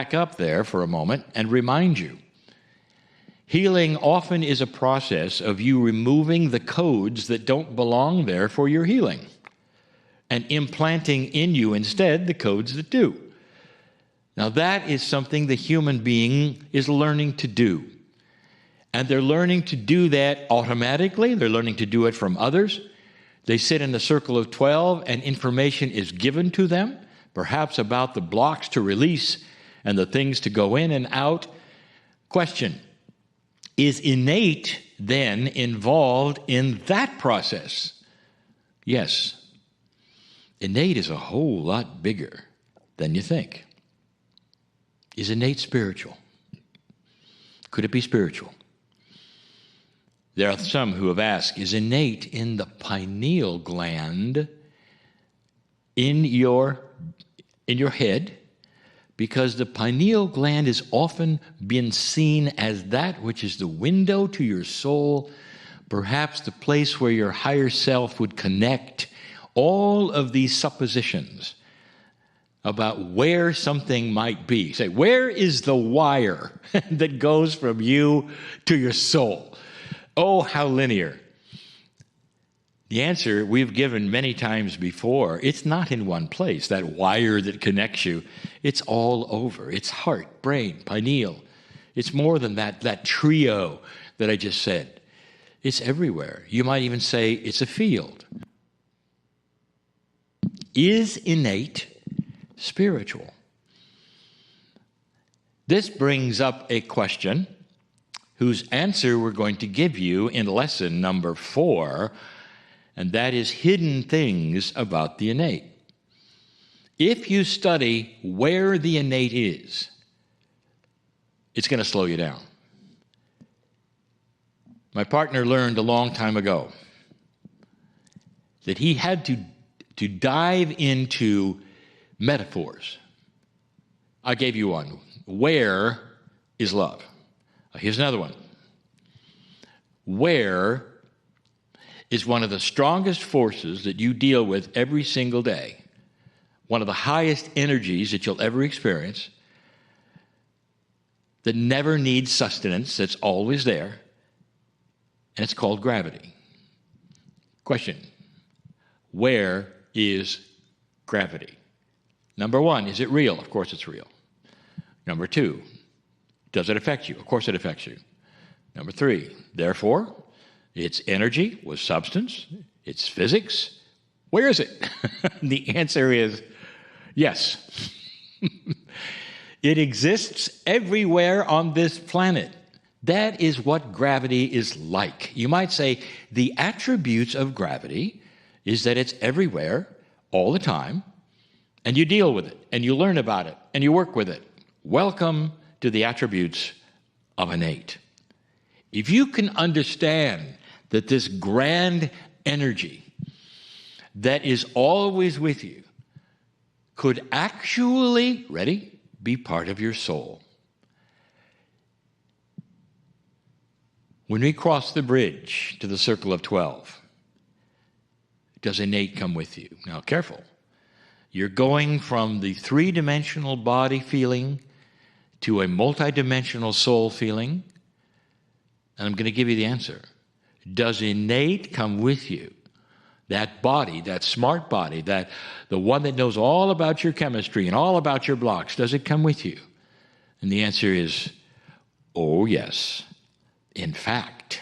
back up there for a moment and remind you. Healing often is a process of you removing the codes that don't belong there for your healing and implanting in you instead the codes that do. Now that is something the human being is learning to do. And they're learning to do that automatically. They're learning to do it from others. They sit in the circle of 12 and information is given to them, perhaps about the blocks to release and the things to go in and out. Question: is innate then involved in that process? Yes. Innate is a whole lot bigger than you think. Is innate spiritual? Could it be spiritual? There are some who have asked, is innate in the pineal gland in your head? Because the pineal gland is often been seen as that which is the window to your soul, perhaps the place where your higher self would connect. All of these suppositions about where something might be. Say, where is the wire that goes from you to your soul? Oh, how linear. The answer we've given many times before, it's not in one place, that wire that connects you. It's all over. It's heart, brain, pineal. It's more than that trio that I just said. It's everywhere. You might even say it's a field. Is innate spiritual? This brings up a question whose answer we're going to give you in lesson number 4, and that is hidden things about the innate. If you study where the innate is, it's going to slow you down. My partner learned a long time ago that he had to dive into metaphors. I gave you one. Where is love? Here's another one. Where is one of the strongest forces that you deal with every single day, one of the highest energies that you'll ever experience, that never needs sustenance, that's always there, and it's called gravity. Question: where is gravity? Number 1, is it real? Of course it's real. Number 2, does it affect you? Of course it affects you. Number 3, therefore, it's energy with substance, it's physics. Where is it? The answer is yes. It exists everywhere on this planet. That is what gravity is like. You might say the attributes of gravity is that it's everywhere, all the time, and you deal with it, and you learn about it, and you work with it. Welcome to the attributes of innate. If you can understand that this grand energy that is always with you could actually, ready, be part of your soul. When we cross the bridge to the circle of 12, does innate come with you? Now, careful. You're going from the three-dimensional body feeling to a multidimensional soul feeling, and I'm going to give you the answer. Does innate come with you? That body, that smart body, that the one that knows all about your chemistry and all about your blocks, does it come with you? And the answer is, oh yes. In fact,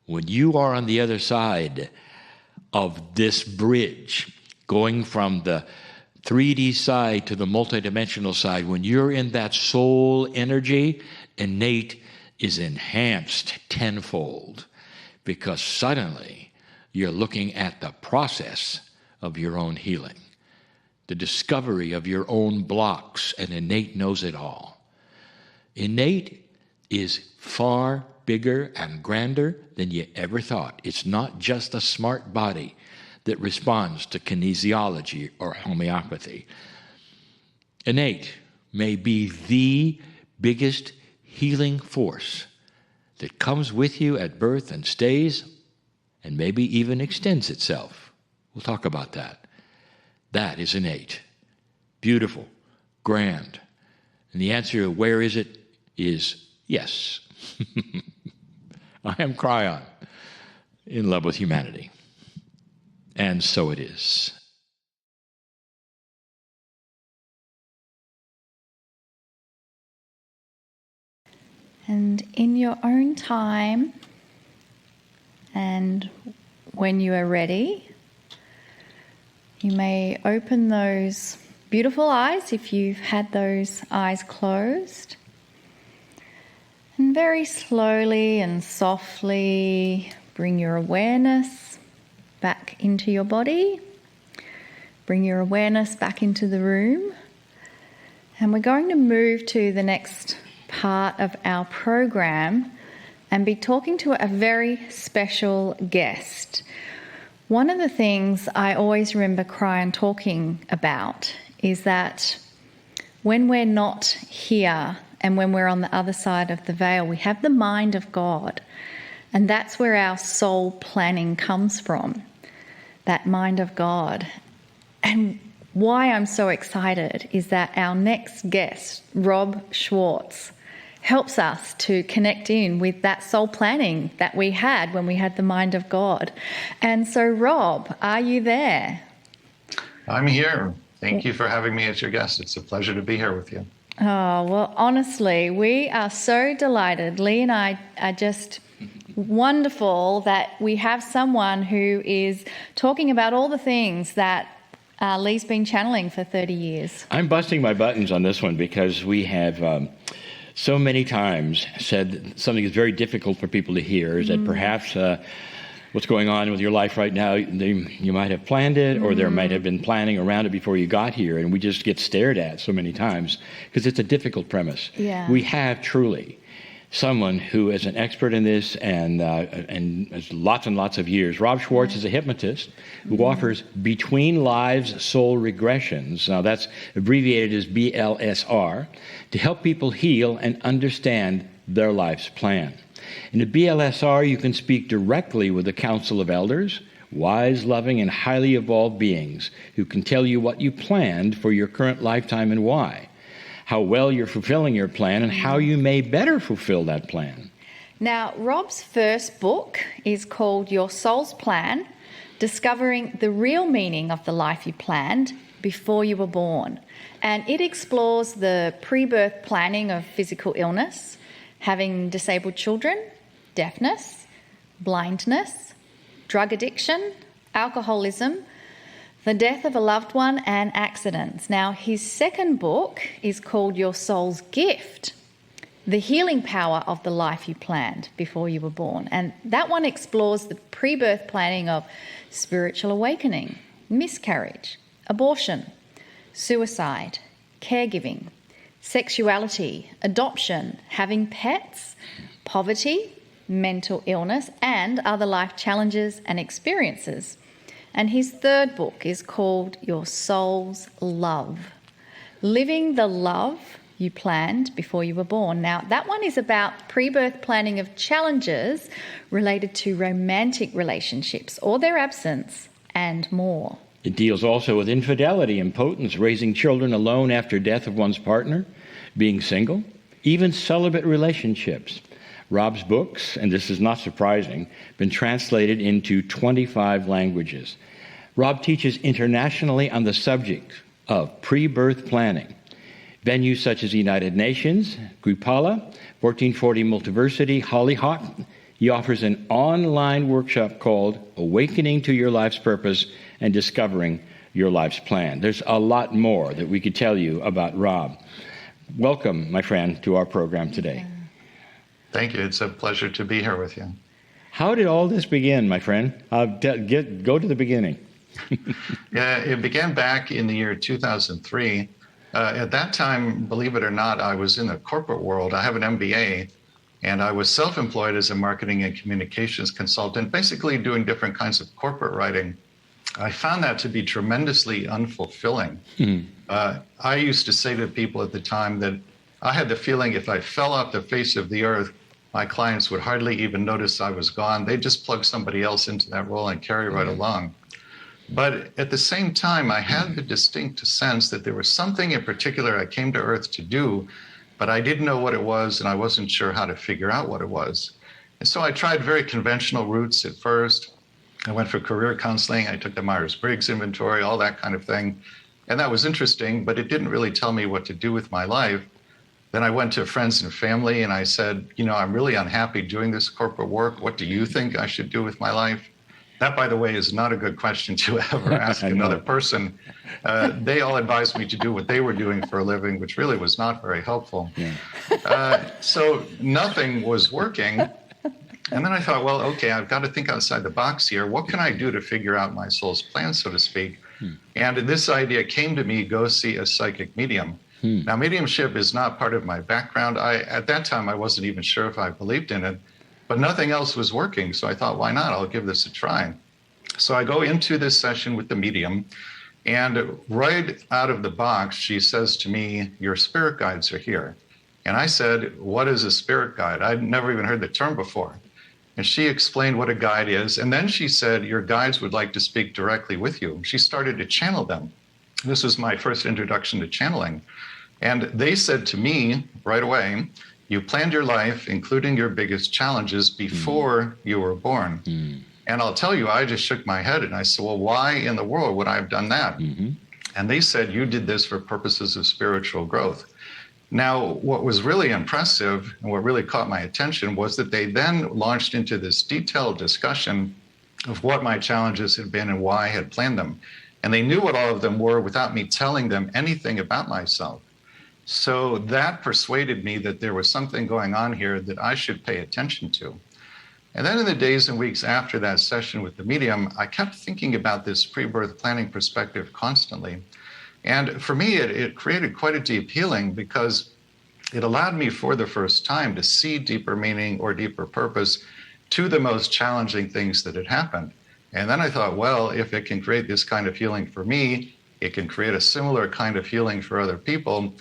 when you are on the other side of this bridge, going from the 3D side to the multidimensional side, when you're in that soul energy, innate is enhanced tenfold, because suddenly you're looking at the process of your own healing, the discovery of your own blocks, and innate knows it all. Innate is far bigger and grander than you ever thought. It's not just a smart body that responds to kinesiology or homeopathy. Innate may be the biggest healing force that comes with you at birth and stays and maybe even extends itself. We'll talk about that. That is innate. Beautiful, grand, And the answer, where is it, is yes. I am Kryon, in love with humanity. And so it is. And in your own time, and when you are ready, you may open those beautiful eyes if you've had those eyes closed. And very slowly and softly bring your awareness back into your body. Bring your awareness back into the room. And we're going to move to the next part of our program and be talking to a very special guest. One of the things I always remember Kryon talking about is that when we're not here and when we're on the other side of the veil, we have the mind of God. And that's where our soul planning comes from, that mind of God. And why I'm so excited is that our next guest, Rob Schwartz, helps us to connect in with that soul planning that we had when we had the mind of God. And so, Rob, are you there? I'm here. Thank you for having me as your guest. It's a pleasure to be here with you. Oh, well, honestly, we are so delighted. Lee and I are just wonderful that we have someone who is talking about all the things that Lee's been channeling for 30 years. I'm busting my buttons on this one because we have so many times said something that's very difficult for people to hear is that perhaps what's going on with your life right now, you might have planned it or there might have been planning around it before you got here, and we just get stared at so many times because it's a difficult premise. Yeah. We have truly someone who is an expert in this and has lots and lots of years. Rob Schwartz is a hypnotist who offers between lives soul regressions. Now that's abbreviated as BLSR, to help people heal and understand their life's plan. In the BLSR, you can speak directly with the Council of Elders, wise, loving, and highly evolved beings who can tell you what you planned for your current lifetime and why, how well you're fulfilling your plan, and how you may better fulfill that plan. Now, Rob's first book is called Your Soul's Plan, Discovering the Real Meaning of the Life You Planned Before You Were Born. And it explores the pre-birth planning of physical illness, having disabled children, deafness, blindness, drug addiction, alcoholism, the death of a loved one, and accidents. Now, his second book is called Your Soul's Gift, The Healing Power of the Life You Planned Before You Were Born. And that one explores the pre-birth planning of spiritual awakening, miscarriage, abortion, suicide, caregiving, sexuality, adoption, having pets, poverty, mental illness, and other life challenges and experiences. And his third book is called Your Soul's Love, Living the Love You Planned Before You Were Born. Now, that one is about pre-birth planning of challenges related to romantic relationships or their absence and more. It deals also with infidelity, impotence, raising children alone after death of one's partner, being single, even celibate relationships. Rob's books, and this is not surprising, been translated into 25 languages. Rob teaches internationally on the subject of pre-birth planning. Venues such as the United Nations, Guipala, 1440 Multiversity, Hollyhock. He offers an online workshop called Awakening to Your Life's Purpose and Discovering Your Life's Plan. There's a lot more that we could tell you about Rob. Welcome, my friend, to our program today. Thank you. It's a pleasure to be here with you. How did all this begin, my friend? Go to the beginning. Yeah, it began back in the year 2003. At that time, believe it or not, I was in the corporate world. I have an MBA, and I was self-employed as a marketing and communications consultant, basically doing different kinds of corporate writing. I found that to be tremendously unfulfilling. I used to say to people at the time that I had the feeling if I fell off the face of the earth, my clients would hardly even notice I was gone. They'd just plug somebody else into that role and carry right along. But at the same time, I had the distinct sense that there was something in particular I came to Earth to do, but I didn't know what it was, and I wasn't sure how to figure out what it was. And so I tried very conventional routes at first. I went for career counseling. I took the Myers-Briggs inventory, all that kind of thing. And that was interesting, but it didn't really tell me what to do with my life. Then I went to friends and family and I said, I'm really unhappy doing this corporate work. What do you think I should do with my life? That, by the way, is not a good question to ever ask another person. They all advised me to do what they were doing for a living, which really was not very helpful. Yeah. So nothing was working. And then I thought, well, okay, I've got to think outside the box here. What can I do to figure out my soul's plan, so to speak? And this idea came to me, go see a psychic medium. Now, mediumship is not part of my background. At that time, I wasn't even sure if I believed in it, but nothing else was working. So I thought, why not? I'll give this a try. So I go into this session with the medium, and right out of the box, she says to me, your spirit guides are here. And I said, what is a spirit guide? I'd never even heard the term before. And she explained what a guide is. And then she said, your guides would like to speak directly with you. She started to channel them. This was my first introduction to channeling. And they said to me right away, you planned your life, including your biggest challenges, before you were born. And I'll tell you, I just shook my head and I said, well, why in the world would I have done that? And they said, you did this for purposes of spiritual growth. Now, what was really impressive and what really caught my attention was that they then launched into this detailed discussion of what my challenges had been and why I had planned them. And they knew what all of them were without me telling them anything about myself. So that persuaded me that there was something going on here that I should pay attention to. And then in the days and weeks after that session with the medium, I kept thinking about this pre-birth planning perspective constantly. And for me, it created quite a deep healing because it allowed me for the first time to see deeper meaning or deeper purpose to the most challenging things that had happened. And then I thought, well, if it can create this kind of healing for me, it can create a similar kind of healing for other people.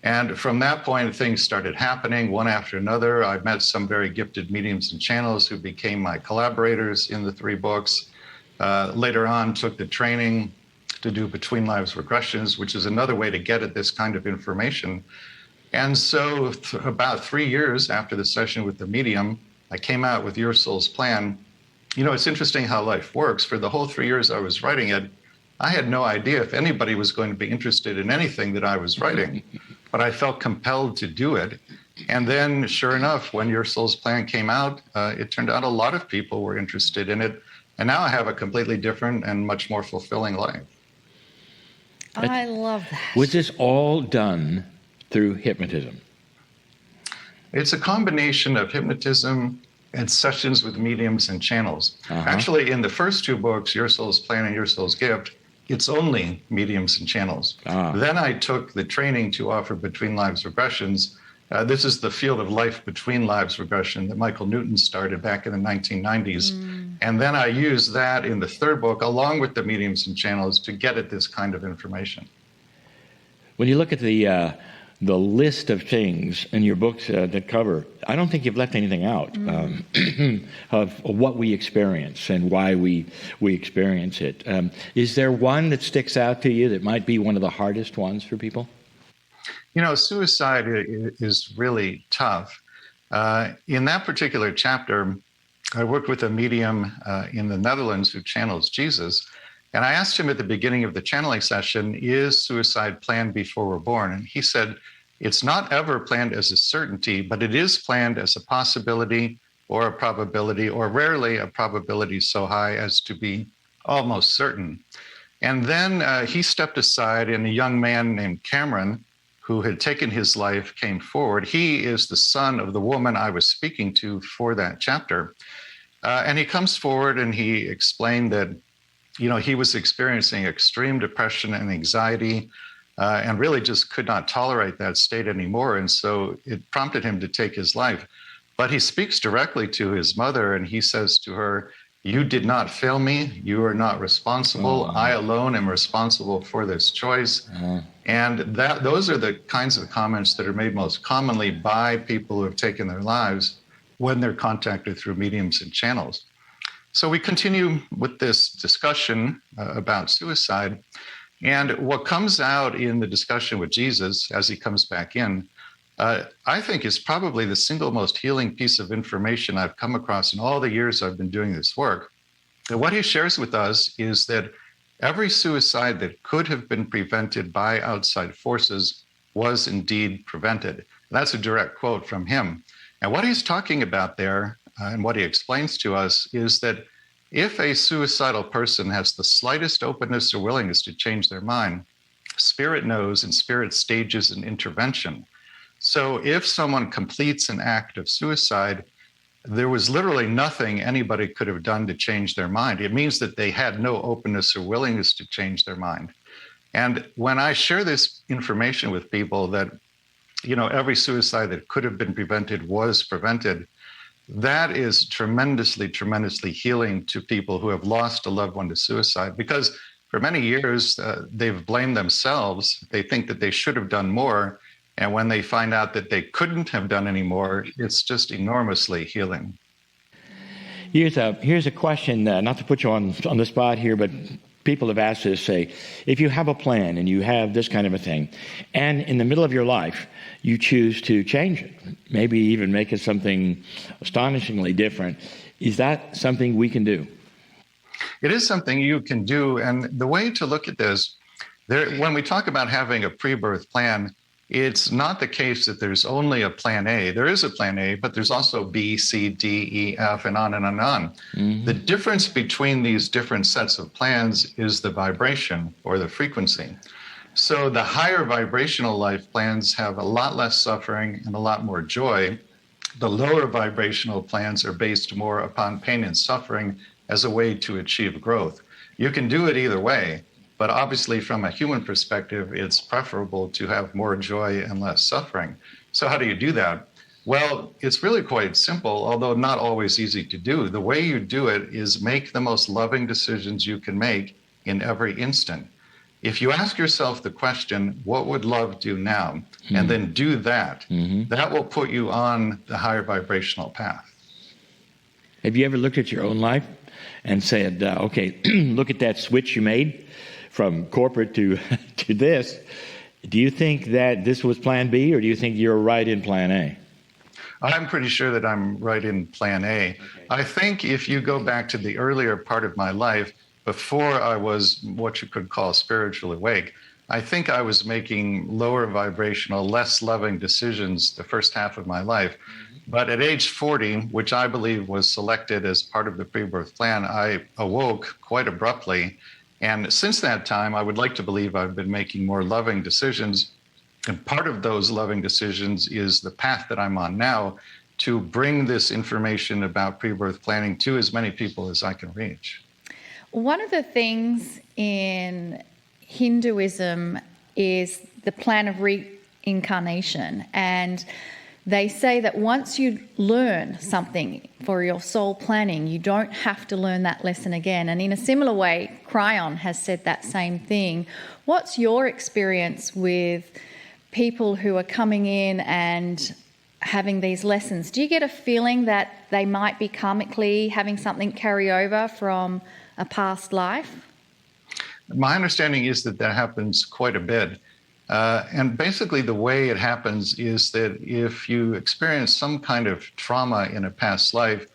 And from that point, things started happening one after another. I met some very gifted mediums and channels who became my collaborators in the 3 books. Later on, took the training to do between lives regressions, which is another way to get at this kind of information. And so about 3 years after the session with the medium, I came out with Your Soul's Plan. It's interesting how life works. For the whole 3 years I was writing it, I had no idea if anybody was going to be interested in anything that I was writing, but I felt compelled to do it. And then sure enough, when Your Soul's Plan came out, it turned out a lot of people were interested in it. And now I have a completely different and much more fulfilling life. I love that. Was this all done through hypnotism? It's a combination of hypnotism and sessions with mediums and channels. Actually, in the first 2 books, Your Soul's Plan and Your Soul's Gift, it's only mediums and channels. Then I took the training to offer between lives regressions. This is the field of life between lives regression that Michael Newton started back in the 1990s. And then I used that in the 3rd book, along with the mediums and channels, to get at this kind of information. When you look at the list of things in your books that cover, I don't think you've left anything out of what we experience and why we experience it. Is there one that sticks out to you that might be one of the hardest ones for people? Suicide is really tough. In that particular chapter, I worked with a medium in the Netherlands who channels Jesus. And I asked him at the beginning of the channeling session, is suicide planned before we're born? And he said, it's not ever planned as a certainty, but it is planned as a possibility or a probability, or rarely a probability so high as to be almost certain. And then he stepped aside, and a young man named Cameron, who had taken his life, came forward. He is the son of the woman I was speaking to for that chapter. And he comes forward and he explained that, he was experiencing extreme depression and anxiety and really just could not tolerate that state anymore. And so it prompted him to take his life. But he speaks directly to his mother and he says to her, you did not fail me. You are not responsible. I alone am responsible for this choice. And those are the kinds of comments that are made most commonly by people who have taken their lives when they're contacted through mediums and channels. So we continue with this discussion about suicide. And what comes out in the discussion with Jesus as he comes back in, I think is probably the single most healing piece of information I've come across in all the years I've been doing this work. And what he shares with us is that every suicide that could have been prevented by outside forces was indeed prevented. That's a direct quote from him. And what he's talking about there, and what he explains to us, is that if a suicidal person has the slightest openness or willingness to change their mind, Spirit knows and Spirit stages an intervention. So if someone completes an act of suicide, there was literally nothing anybody could have done to change their mind. It means that they had no openness or willingness to change their mind. And when I share this information with people that, every suicide that could have been prevented was prevented, that is tremendously, tremendously healing to people who have lost a loved one to suicide, because for many years, they've blamed themselves. They think that they should have done more. And when they find out that they couldn't have done any more, it's just enormously healing. Here's a question, not to put you on the spot here, but people have asked this, say, if you have a plan and you have this kind of a thing, and in the middle of your life, you choose to change it, maybe even make it something astonishingly different, is that something we can do? It is something you can do. And the way to look at this, when we talk about having a pre-birth plan, it's not the case that there's only a plan A. There is a plan A, but there's also B, C, D, E, F, and on and on and on. Mm-hmm. The difference between these different sets of plans is the vibration or the frequency. So the higher vibrational life plans have a lot less suffering and a lot more joy. The lower vibrational plans are based more upon pain and suffering as a way to achieve growth. You can do it either way. But obviously, from a human perspective, it's preferable to have more joy and less suffering. So how do you do that? Well, it's really quite simple, although not always easy to do. The way you do it is make the most loving decisions you can make in every instant. If you ask yourself the question, what would love do now? Mm-hmm. And then do that, that will put you on the higher vibrational path. Have you ever looked at your own life and said, okay, look at that switch you made from corporate to this? Do you think that this was plan B, or do you think you're right in plan A? I'm pretty sure that I'm right in plan A. Okay. I think if you go back to the earlier part of my life, before I was what you could call spiritually awake, I think I was making lower vibrational, less loving decisions the first half of my life. But at age 40, which I believe was selected as part of the pre-birth plan, I awoke quite abruptly. And since that time, I would like to believe I've been making more loving decisions. And part of those loving decisions is the path that I'm on now, to bring this information about pre-birth planning to as many people as I can reach. One of the things in Hinduism is the plan of reincarnation. And they say that once you learn something for your soul planning, you don't have to learn that lesson again. And in a similar way, Kryon has said that same thing. What's your experience with people who are coming in and having these lessons? Do you get a feeling that they might be karmically having something carry over from a past life? My understanding is that happens quite a bit. And basically the way it happens is that if you experience some kind of trauma in a past life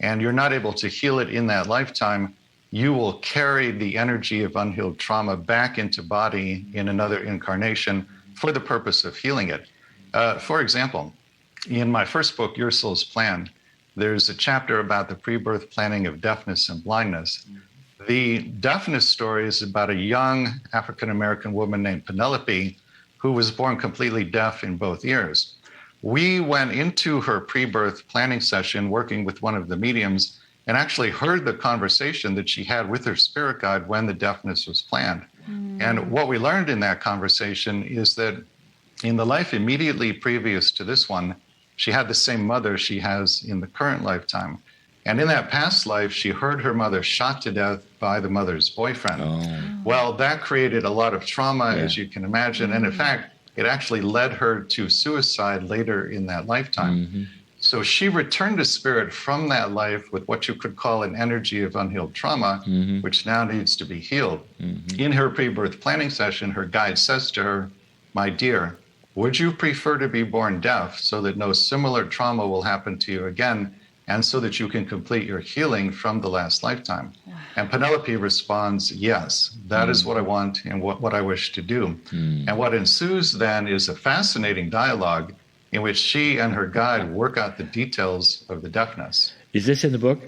and you're not able to heal it in that lifetime, you will carry the energy of unhealed trauma back into body in another incarnation for the purpose of healing it. For example, in my first book, Your Soul's Plan, there's a chapter about the pre-birth planning of deafness and blindness. The deafness story is about a young African-American woman named Penelope who was born completely deaf in both ears. We went into her pre-birth planning session working with one of the mediums and actually heard the conversation that she had with her spirit guide when the deafness was planned. And what we learned in that conversation is that in the life immediately previous to this one, she had the same mother she has in the current lifetime. And in that past life, she heard her mother shot to death by the mother's boyfriend. Oh. Well, that created a lot of trauma, as you can imagine. And in fact, it actually led her to suicide later in that lifetime. So she returned to spirit from that life with what you could call an energy of unhealed trauma, which now needs to be healed. In her pre-birth planning session, her guide says to her, "My dear, would you prefer to be born deaf so that no similar trauma will happen to you again, and so that you can complete your healing from the last lifetime?" And Penelope responds, "Yes, that is what I want and what I wish to do." And what ensues then is a fascinating dialogue in which she and her guide work out the details of the deafness. Is this in the book?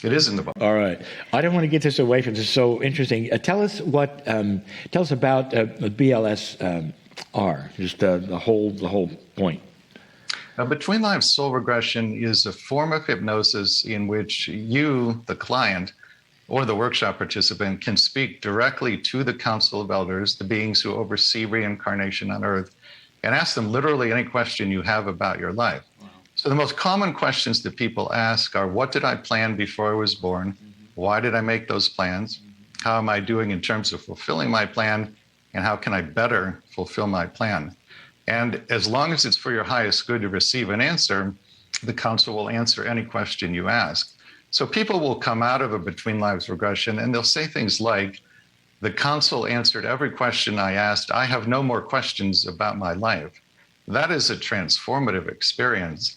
It is in the book. All right. I don't want to get this away from this. It's so interesting. Tell us about BLSR, just the whole point. Between lives soul regression is a form of hypnosis in which you, the client, or the workshop participant, can speak directly to the Council of Elders, the beings who oversee reincarnation on Earth, and ask them literally any question you have about your life. Wow. So the most common questions that people ask are, what did I plan before I was born? Why did I make those plans? How am I doing in terms of fulfilling my plan? And how can I better fulfill my plan? And as long as it's for your highest good to receive an answer, the council will answer any question you ask. So people will come out of a between lives regression and they'll say things like, "The council answered every question I asked. I have no more questions about my life." That is a transformative experience.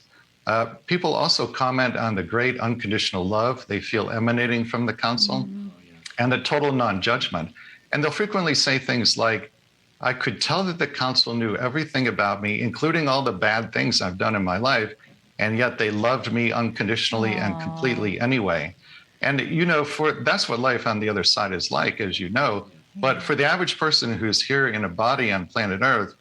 People also comment on the great unconditional love they feel emanating from the council and the total non-judgment. And they'll frequently say things like, "I could tell that the council knew everything about me, including all the bad things I've done in my life, and yet they loved me unconditionally and completely anyway." And, that's what life on the other side is like, as you know. But for the average person who's here in a body on planet Earth,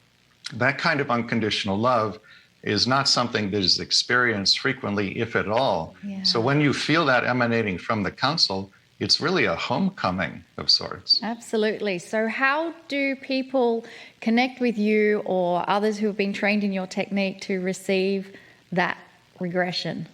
that kind of unconditional love is not something that is experienced frequently, if at all. Yeah. So when you feel that emanating from the council, it's really a homecoming of sorts. Absolutely. So how do people connect with you or others who have been trained in your technique to receive that regression?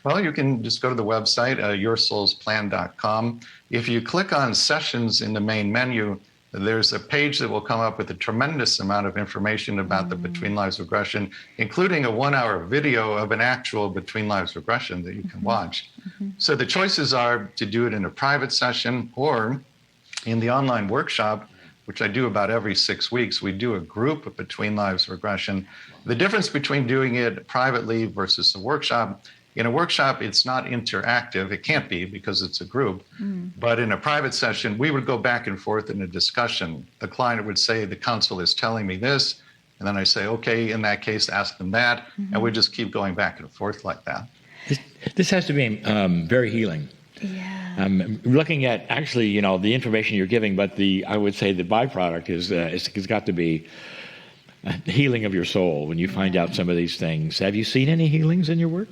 Well, you can just go to the website, yoursoulsplan.com. If you click on sessions in the main menu, there's a page that will come up with a tremendous amount of information about the Between Lives regression, including a 1-hour video of an actual Between Lives regression that you can watch. So the choices are to do it in a private session or in the online workshop, which I do about every 6 weeks. We do a group of Between Lives regression. The difference between doing it privately versus a workshop, in a workshop, it's not interactive. It can't be because it's a group. But in a private session, we would go back and forth in a discussion. The client would say, "The council is telling me this." And then I say, "Okay, in that case, ask them that." And we just keep going back and forth like that. This has to be very healing. Yeah. Looking at actually, the information you're giving, but I would say the byproduct is it's got to be the healing of your soul when you find out some of these things. Have you seen any healings in your work?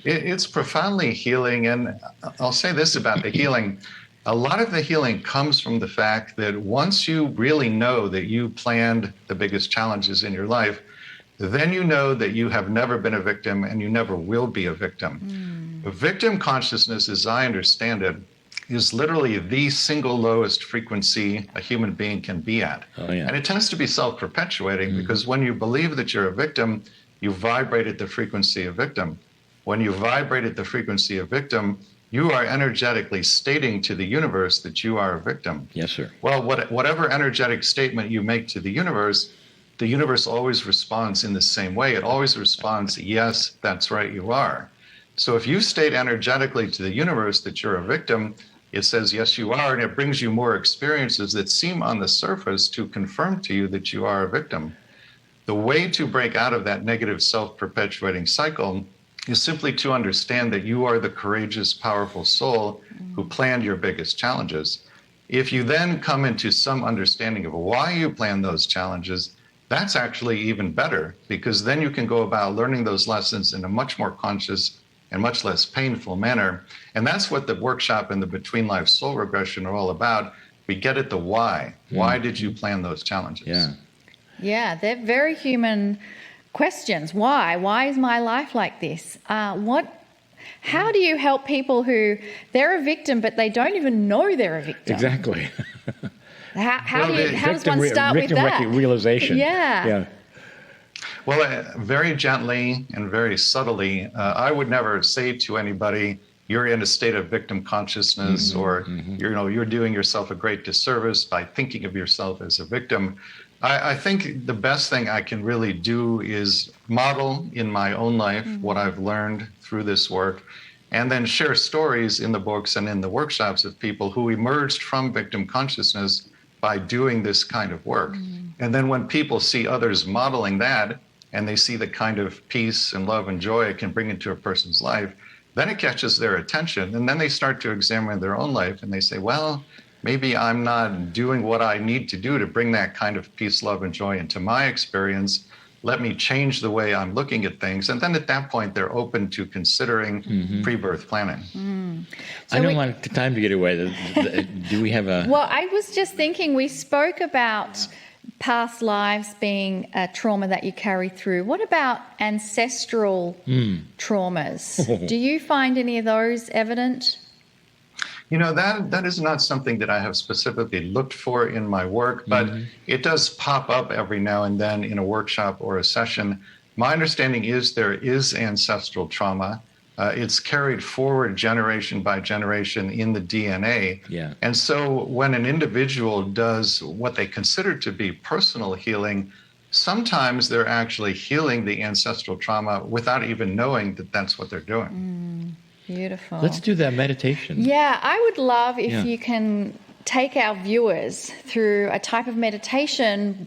It's profoundly healing. And I'll say this about the healing. A lot of the healing comes from the fact that once you really know that you planned the biggest challenges in your life, then you know that you have never been a victim and you never will be a victim. Victim consciousness, as I understand it, is literally the single lowest frequency a human being can be at. Oh, yeah. And it tends to be self-perpetuating because when you believe that you're a victim, you vibrate at the frequency of victim. When you vibrate at the frequency of victim, you are energetically stating to the universe that you are a victim. Yes, sir. Well, whatever energetic statement you make to the universe always responds in the same way. It always responds, "Yes, that's right, you are." So if you state energetically to the universe that you're a victim, it says, "Yes, you are," and it brings you more experiences that seem on the surface to confirm to you that you are a victim. The way to break out of that negative self-perpetuating cycle is simply to understand that you are the courageous, powerful soul who planned your biggest challenges. If you then come into some understanding of why you planned those challenges, that's actually even better, because then you can go about learning those lessons in a much more conscious and much less painful manner. And that's what the workshop and the Between Lives soul regression are all about. We get at the why. Why did you plan those challenges? Yeah, they're very human questions. Why? Why is my life like this? How do you help people who they're a victim, but they don't even know they're a victim? Exactly. How does one start with that? Realization. Yeah. Well, very gently and very subtly, I would never say to anybody, "You're in a state of victim consciousness," or "You're doing yourself a great disservice by thinking of yourself as a victim." I think the best thing I can really do is model in my own life what I've learned through this work, and then share stories in the books and in the workshops of people who emerged from victim consciousness by doing this kind of work. And then when people see others modeling that, and they see the kind of peace and love and joy it can bring into a person's life, then it catches their attention. And then they start to examine their own life and they say, well, maybe I'm not doing what I need to do to bring that kind of peace, love, and joy into my experience. Let me change the way I'm looking at things. And then at that point, they're open to considering pre-birth planning. So I don't want the time to get away. Do we have a... Well, I was just thinking, we spoke about past lives being a trauma that you carry through. What about ancestral traumas? Do you find any of those evident? That is not something that I have specifically looked for in my work, but it does pop up every now and then in a workshop or a session. My understanding is there is ancestral trauma. It's carried forward generation by generation in the DNA. Yeah. And so when an individual does what they consider to be personal healing, sometimes they're actually healing the ancestral trauma without even knowing that that's what they're doing. Beautiful. Let's do that meditation. Yeah, I would love if you can take our viewers through a type of meditation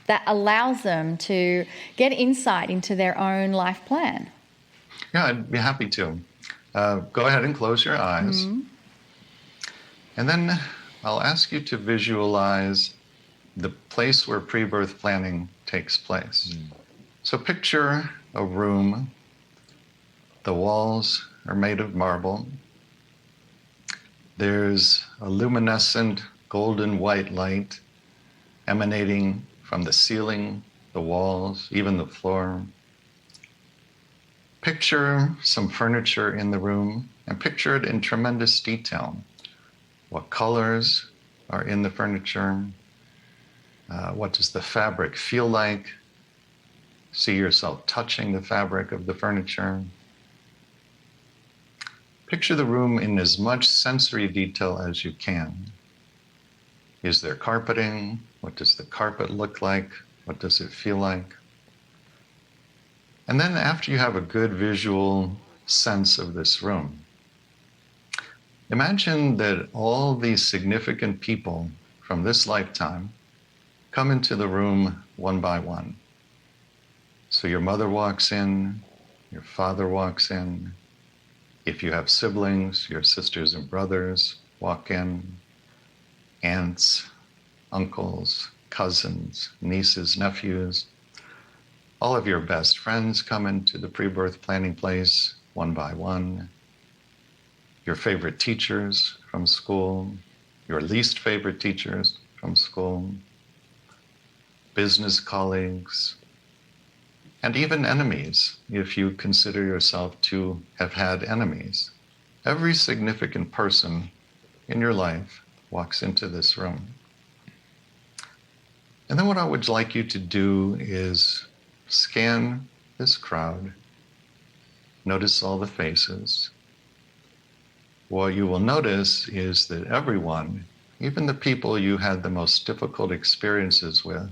that allows them to get insight into their own life plan. Yeah, I'd be happy to. Go ahead and close your eyes. And then I'll ask you to visualize the place where pre-birth planning takes place. So picture a room. The walls are made of marble. There's a luminescent golden white light emanating from the ceiling, the walls, even the floor. Picture some furniture in the room and picture it in tremendous detail. What colors are in the furniture? What does the fabric feel like? See yourself touching the fabric of the furniture. Picture the room in as much sensory detail as you can. Is there carpeting? What does the carpet look like? What does it feel like? And then after you have a good visual sense of this room, imagine that all these significant people from this lifetime come into the room one by one. So your mother walks in, your father walks in. If you have siblings, your sisters and brothers walk in, aunts, uncles, cousins, nieces, nephews. All of your best friends come into the pre-birth planning place one by one. Your favorite teachers from school, your least favorite teachers from school, business colleagues, and even enemies, if you consider yourself to have had enemies. Every significant person in your life walks into this room. And then what I would like you to do is scan this crowd. Notice all the faces. What you will notice is that everyone, even the people you had the most difficult experiences with,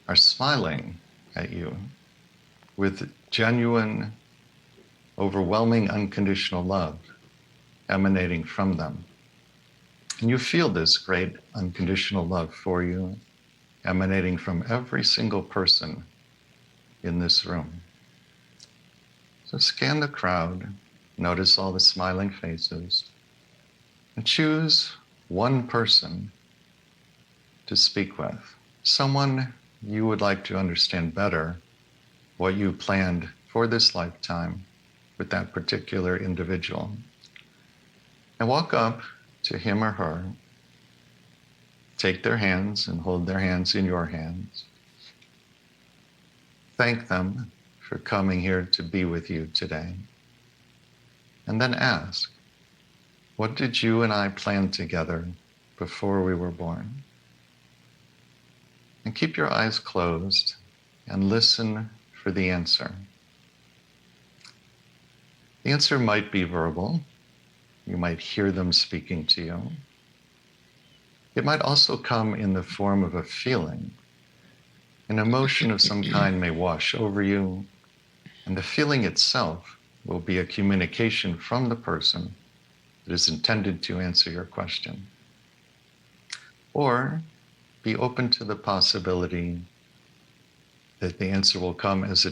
are smiling at you with genuine, overwhelming, unconditional love emanating from them. And you feel this great unconditional love for you emanating from every single person in this room. So scan the crowd, notice all the smiling faces, and choose one person to speak with, someone you would like to understand better what you planned for this lifetime with that particular individual. And walk up to him or her, take their hands and hold their hands in your hands. Thank them for coming here to be with you today. And then ask, what did you and I plan together before we were born? And keep your eyes closed and listen for the answer. The answer might be verbal. You might hear them speaking to you. It might also come in the form of a feeling. An emotion of some kind may wash over you, and the feeling itself will be a communication from the person that is intended to answer your question. Or be open to the possibility that the answer will come as a